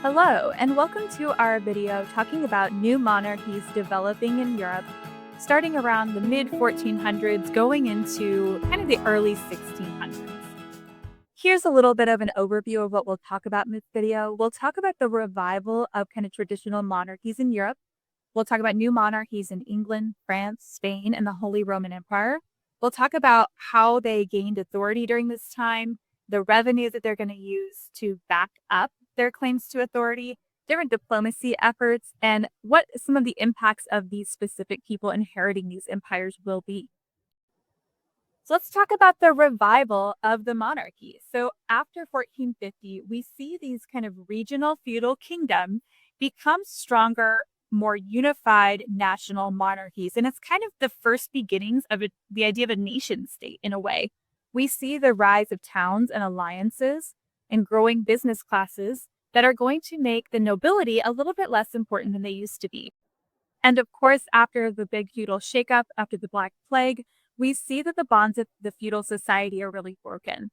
Hello, and welcome to our video talking about new monarchies developing in Europe, starting around the mid 1400s, going into kind of the early 1600s. Here's a little bit of an overview of what we'll talk about in this video. We'll talk about the revival of kind of traditional monarchies in Europe. We'll talk about new monarchies in England, France, Spain, and the Holy Roman Empire. We'll talk about how they gained authority during this time, the revenue that they're going to use to back up their claims to authority, different diplomacy efforts, and what some of the impacts of these specific people inheriting these empires will be. So let's talk about the revival of the monarchy. So after 1450, we see these kind of regional feudal kingdoms become stronger, more unified national monarchies. And it's kind of the first beginnings of the idea of a nation state in a way. We see the rise of towns and alliances and growing business classes that are going to make the nobility a little bit less important than they used to be. And of course, after the big feudal shakeup, after the Black Plague, we see that the bonds of the feudal society are really broken.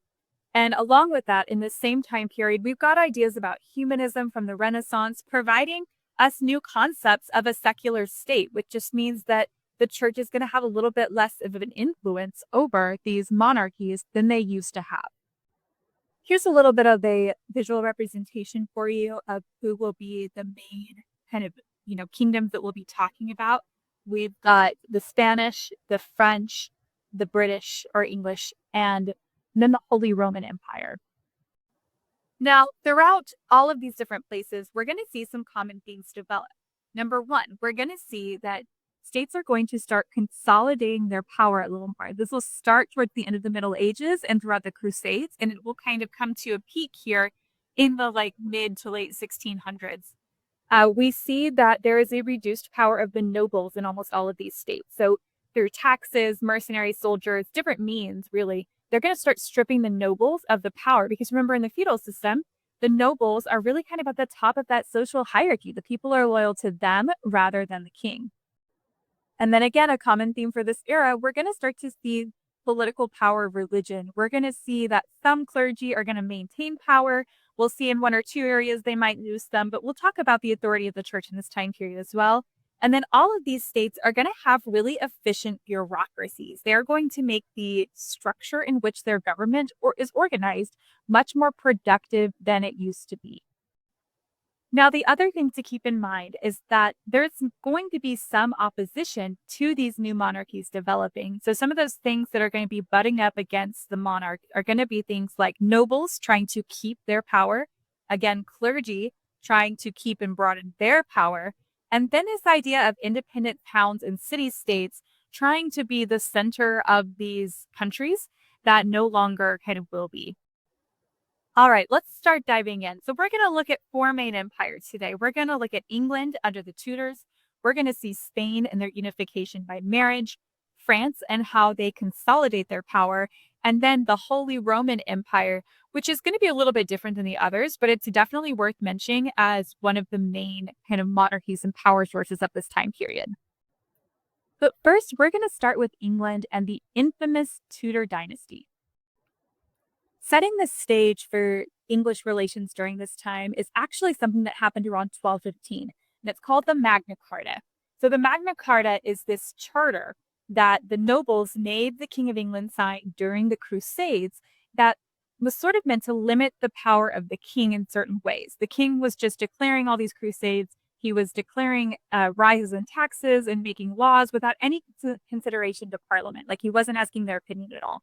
And along with that, in the same time period, we've got ideas about humanism from the Renaissance, providing us new concepts of a secular state, which just means that the church is going to have a little bit less of an influence over these monarchies than they used to have. Here's a little bit of a visual representation for you of who will be the main kind of, kingdoms that we'll be talking about. We've got the Spanish, the French, the British or English, and then the Holy Roman Empire. Now, throughout all of these different places, we're going to see some common themes develop. Number one, we're going to see that states are going to start consolidating their power a little more. This will start towards the end of the Middle Ages and throughout the Crusades, and it will kind of come to a peak here in the mid to late 1600s. We see that there is a reduced power of the nobles in almost all of these states. So through taxes, mercenary soldiers, different means, really, they're going to start stripping the nobles of the power. Because remember, in the feudal system, the nobles are really kind of at the top of that social hierarchy. The people are loyal to them rather than the king. And then again, a common theme for this era, we're going to start to see political power of religion. We're going to see that some clergy are going to maintain power. We'll see in one or two areas they might lose them, but we'll talk about the authority of the church in this time period as well. And then all of these states are going to have really efficient bureaucracies. They're going to make the structure in which their government is organized much more productive than it used to be. Now, the other thing to keep in mind is that there's going to be some opposition to these new monarchies developing. So some of those things that are going to be butting up against the monarch are going to be things like nobles trying to keep their power, again, clergy trying to keep and broaden their power, and then this idea of independent towns and city-states trying to be the center of these countries that no longer kind of will be. All right, let's start diving in. So we're going to look at four main empires today. We're going to look at England under the Tudors. We're going to see Spain and their unification by marriage, France and how they consolidate their power, and then the Holy Roman Empire, which is going to be a little bit different than the others, but it's definitely worth mentioning as one of the main kind of monarchies and power sources of this time period. But first, we're going to start with England and the infamous Tudor dynasty. Setting the stage for English relations during this time is actually something that happened around 1215, and it's called the Magna Carta. So the Magna Carta is this charter that the nobles made the King of England sign during the Crusades that was sort of meant to limit the power of the king in certain ways. The king was just declaring all these crusades. He was declaring rises in taxes and making laws without any consideration to Parliament. He wasn't asking their opinion at all.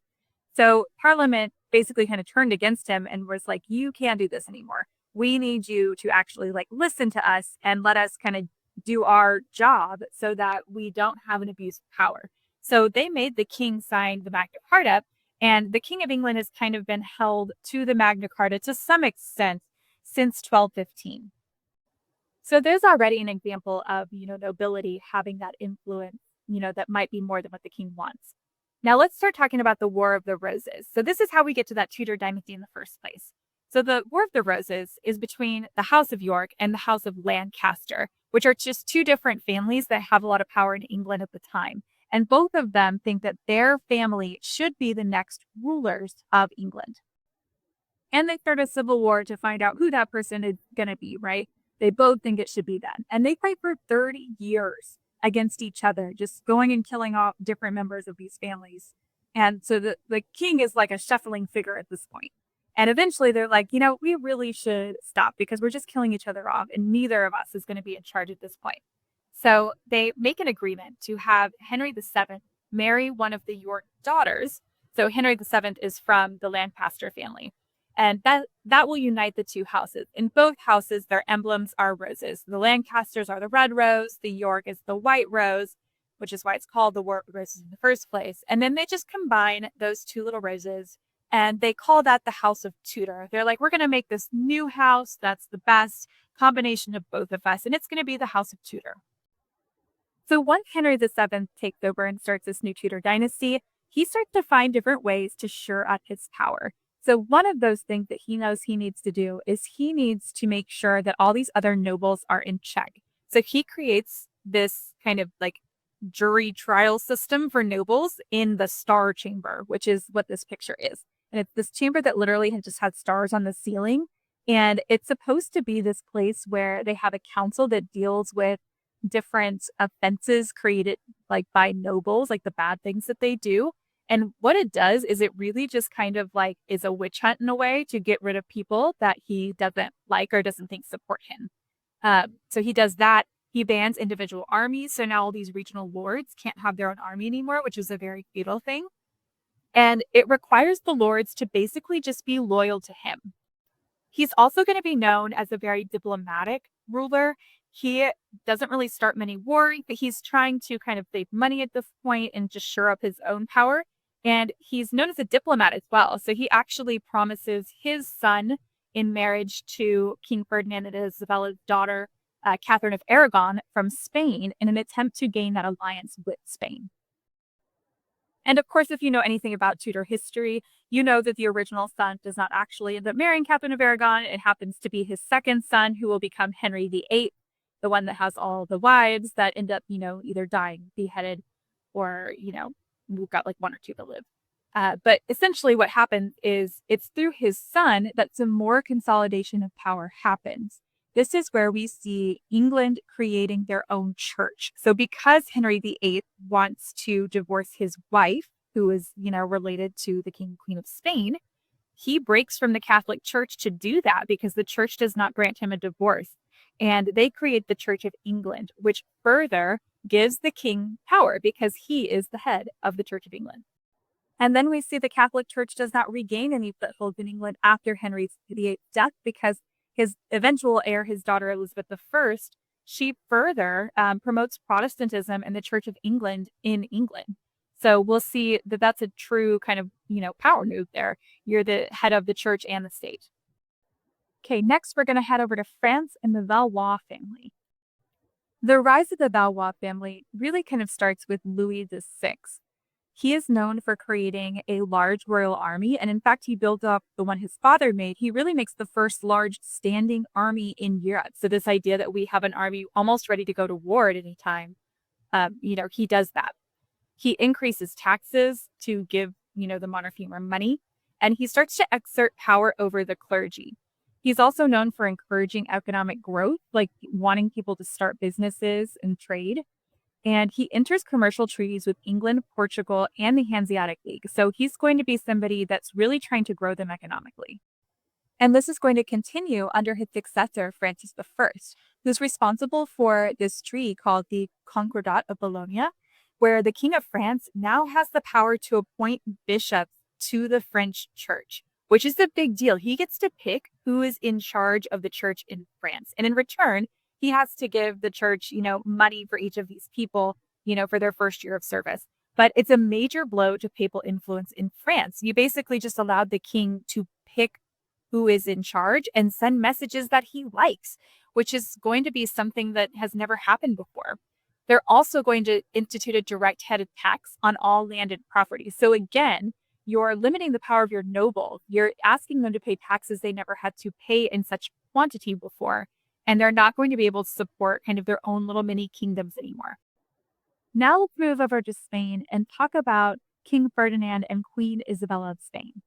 So Parliament basically kind of turned against him and was like, you can't do this anymore. We need you to actually listen to us and let us kind of do our job so that we don't have an abuse of power. So they made the king sign the Magna Carta, and the King of England has kind of been held to the Magna Carta to some extent since 1215. So there's already an example of, nobility having that influence, that might be more than what the king wants. Now let's start talking about the War of the Roses. So this is how we get to that Tudor dynasty in the first place. So the War of the Roses is between the House of York and the House of Lancaster, which are just two different families that have a lot of power in England at the time. And both of them think that their family should be the next rulers of England. And they start a civil war to find out who that person is going to be, right? They both think it should be them. And they fight for 30 years against each other, just going and killing off different members of these families. And so the king is like a shuffling figure at this point. And eventually they're like, we really should stop because we're just killing each other off and neither of us is going to be in charge at this point. So they make an agreement to have Henry VII marry one of the York daughters. So Henry VII is from the Lancaster family. And that will unite the two houses. In both houses, their emblems are roses. The Lancasters are the red rose, the York is the white rose, which is why it's called the roses in the first place. And then they just combine those two little roses and they call that the House of Tudor. They're like, we're going to make this new house that's the best combination of both of us, and it's going to be the House of Tudor. So once Henry VII takes over and starts this new Tudor dynasty, he starts to find different ways to shore up his power. So one of those things that he knows he needs to do is he needs to make sure that all these other nobles are in check. So he creates this kind of like jury trial system for nobles in the Star Chamber, which is what this picture is. And it's this chamber that literally just has stars on the ceiling. And it's supposed to be this place where they have a council that deals with different offenses created like by nobles, like the bad things that they do. And what it does is it really just kind of like is a witch hunt in a way to get rid of people that he doesn't like or doesn't think support him. So he does that. He bans individual armies. So now all these regional lords can't have their own army anymore, which is a very fatal thing. And it requires the lords to basically just be loyal to him. He's also going to be known as a very diplomatic ruler. He doesn't really start many wars, but he's trying to kind of save money at this point and just shore up his own power. And he's known as a diplomat as well. So he actually promises his son in marriage to King Ferdinand and Isabella's daughter, Catherine of Aragon, from Spain in an attempt to gain that alliance with Spain. And of course, if you know anything about Tudor history, you know that the original son does not actually end up marrying Catherine of Aragon. It happens to be his second son who will become Henry VIII, the one that has all the wives that end up, either dying, beheaded, or, we've got like one or two that live. But essentially what happens is it's through his son that some more consolidation of power happens. This is where we see England creating their own church. So because Henry VIII wants to divorce his wife, who is, related to the King and Queen of Spain, he breaks from the Catholic Church to do that because the church does not grant him a divorce. And they create the Church of England, which further gives the king power because he is the head of the Church of England. And then we see the Catholic Church does not regain any foothold in England after Henry VIII's death because his eventual heir, his daughter Elizabeth I, she further promotes Protestantism and the Church of England in England. So we'll see that that's a true kind of, power move there. You're the head of the church and the state. Okay, next we're going to head over to France and the Valois family. The rise of the Valois family really kind of starts with Louis VI. He is known for creating a large royal army, and in fact, he built up the one his father made. He really makes the first large standing army in Europe. So this idea that we have an army almost ready to go to war at any time, he does that. He increases taxes to give, the monarchy more money, and he starts to exert power over the clergy. He's also known for encouraging economic growth, like wanting people to start businesses and trade. And he enters commercial treaties with England, Portugal, and the Hanseatic League. So he's going to be somebody that's really trying to grow them economically. And this is going to continue under his successor, Francis I, who's responsible for this treaty called the Concordat of Bologna, where the King of France now has the power to appoint bishops to the French church, which is a big deal. He gets to pick who is in charge of the church in France. And in return, he has to give the church, money for each of these people, for their first year of service. But it's a major blow to papal influence in France. You basically just allowed the king to pick who is in charge and send messages that he likes, which is going to be something that has never happened before. They're also going to institute a direct headed tax on all landed property. So again, you're limiting the power of your nobles. You're asking them to pay taxes they never had to pay in such quantity before. And they're not going to be able to support kind of their own little mini kingdoms anymore. Now let's move over to Spain and talk about King Ferdinand and Queen Isabella of Spain.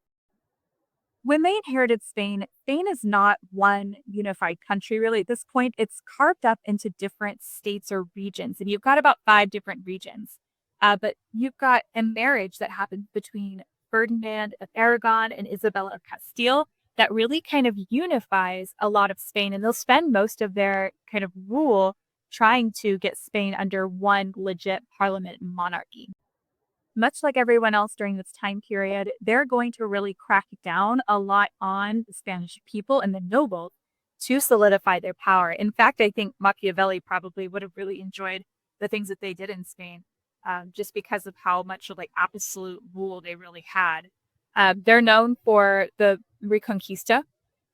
When they inherited Spain, Spain is not one unified country, really. At this point, it's carved up into different states or regions, and you've got about five different regions. But you've got a marriage that happened between Ferdinand of Aragon and Isabella of Castile that really kind of unifies a lot of Spain, and they'll spend most of their kind of rule trying to get Spain under one legit parliament and monarchy. Much like everyone else during this time period, they're going to really crack down a lot on the Spanish people and the nobles to solidify their power. In fact, I think Machiavelli probably would have really enjoyed the things that they did in Spain, just because of how much like absolute rule they really had. They're known for the Reconquista,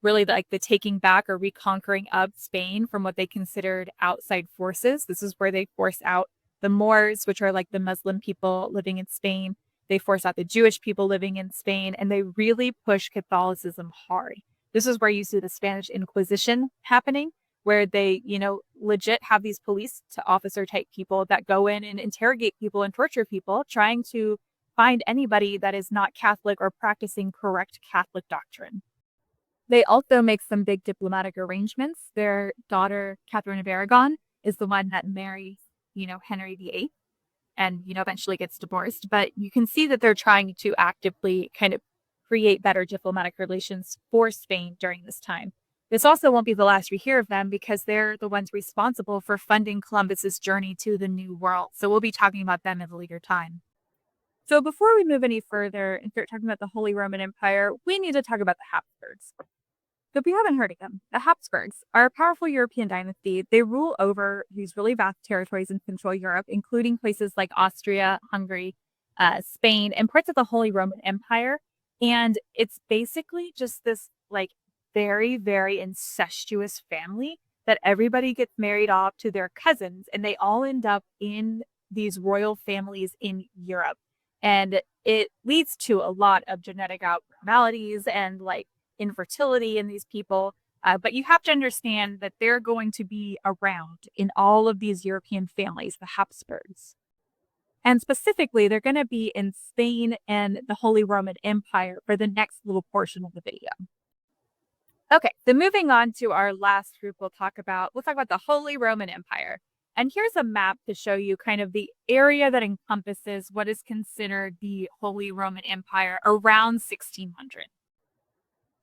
really like the taking back or reconquering of Spain from what they considered outside forces. This is where they force out the Moors, which are like the Muslim people living in Spain. They force out the Jewish people living in Spain, and they really push Catholicism hard. This is where you see the Spanish Inquisition happening, where they, legit have these police to officer type people that go in and interrogate people and torture people, trying to find anybody that is not Catholic or practicing correct Catholic doctrine. They also make some big diplomatic arrangements. Their daughter, Catherine of Aragon, is the one that marries, Henry VIII and, eventually gets divorced. But you can see that they're trying to actively kind of create better diplomatic relations for Spain during this time. This also won't be the last we hear of them because they're the ones responsible for funding Columbus's journey to the New World. So we'll be talking about them at a later time. So before we move any further and start talking about the Holy Roman Empire, we need to talk about the Habsburgs. So if you haven't heard of them, the Habsburgs are a powerful European dynasty. They rule over these really vast territories and control Europe, including places like Austria, Hungary, Spain, and parts of the Holy Roman Empire. And it's basically just this like very, very incestuous family that everybody gets married off to their cousins, and they all end up in these royal families in Europe. And it leads to a lot of genetic abnormalities and like infertility in these people. But you have to understand that they're going to be around in all of these European families, the Habsburgs. And specifically, they're going to be in Spain and the Holy Roman Empire for the next little portion of the video. Okay, so moving on to our last group, we'll talk about the Holy Roman Empire. And here's a map to show you kind of the area that encompasses what is considered the Holy Roman Empire around 1600.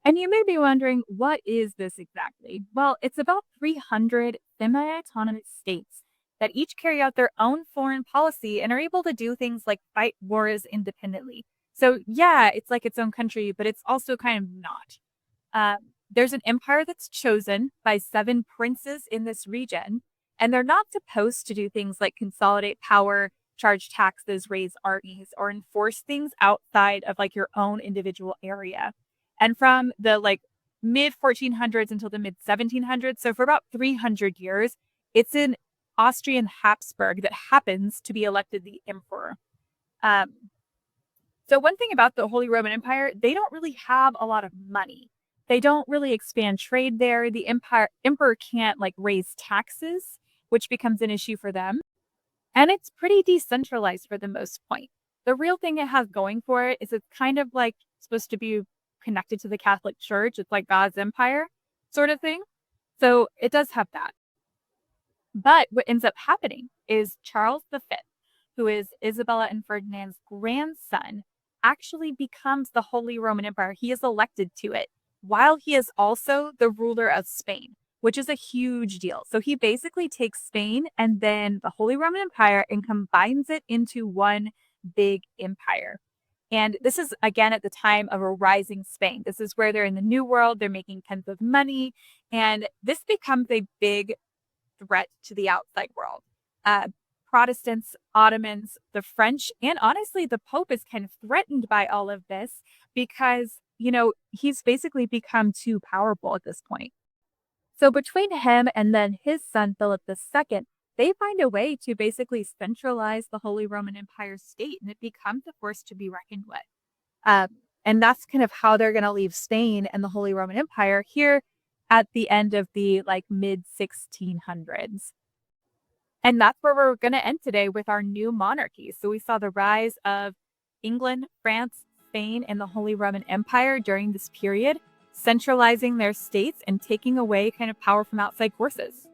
And you may be wondering, what is this exactly? Well, it's about 300 semi-autonomous states that each carry out their own foreign policy and are able to do things like fight wars independently. So yeah, it's like its own country, but it's also kind of not. There's an empire that's chosen by 7 princes in this region, and they're not supposed to do things like consolidate power, charge taxes, raise armies, or enforce things outside of like your own individual area. And from the like mid 1400s until the mid 1700s, so for about 300 years, it's an Austrian Habsburg that happens to be elected the emperor. So one thing about the Holy Roman Empire, they don't really have a lot of money. They don't really expand trade there. The emperor can't like raise taxes, which becomes an issue for them. And it's pretty decentralized for the most point. The real thing it has going for it is it's kind of like supposed to be connected to the Catholic Church. It's like God's empire sort of thing. So it does have that. But what ends up happening is Charles V, who is Isabella and Ferdinand's grandson, actually becomes the Holy Roman Empire. He is elected to it while he is also the ruler of Spain, which is a huge deal. So he basically takes Spain and then the Holy Roman Empire and combines it into one big empire. And this is, again, at the time of a rising Spain. This is where they're in the New World. They're making tons of money. And this becomes a big threat to the outside world. Protestants, Ottomans, the French, and honestly, the Pope is kind of threatened by all of this because, he's basically become too powerful at this point. So between him and then his son, Philip II, they find a way to basically centralize the Holy Roman Empire state, and it becomes a force to be reckoned with. And that's kind of how they're going to leave Spain and the Holy Roman Empire here at the end of the mid 1600s. And that's where we're going to end today with our new monarchies. So we saw the rise of England, France, Spain and the Holy Roman Empire during this period, centralizing their states and taking away kind of power from outside forces.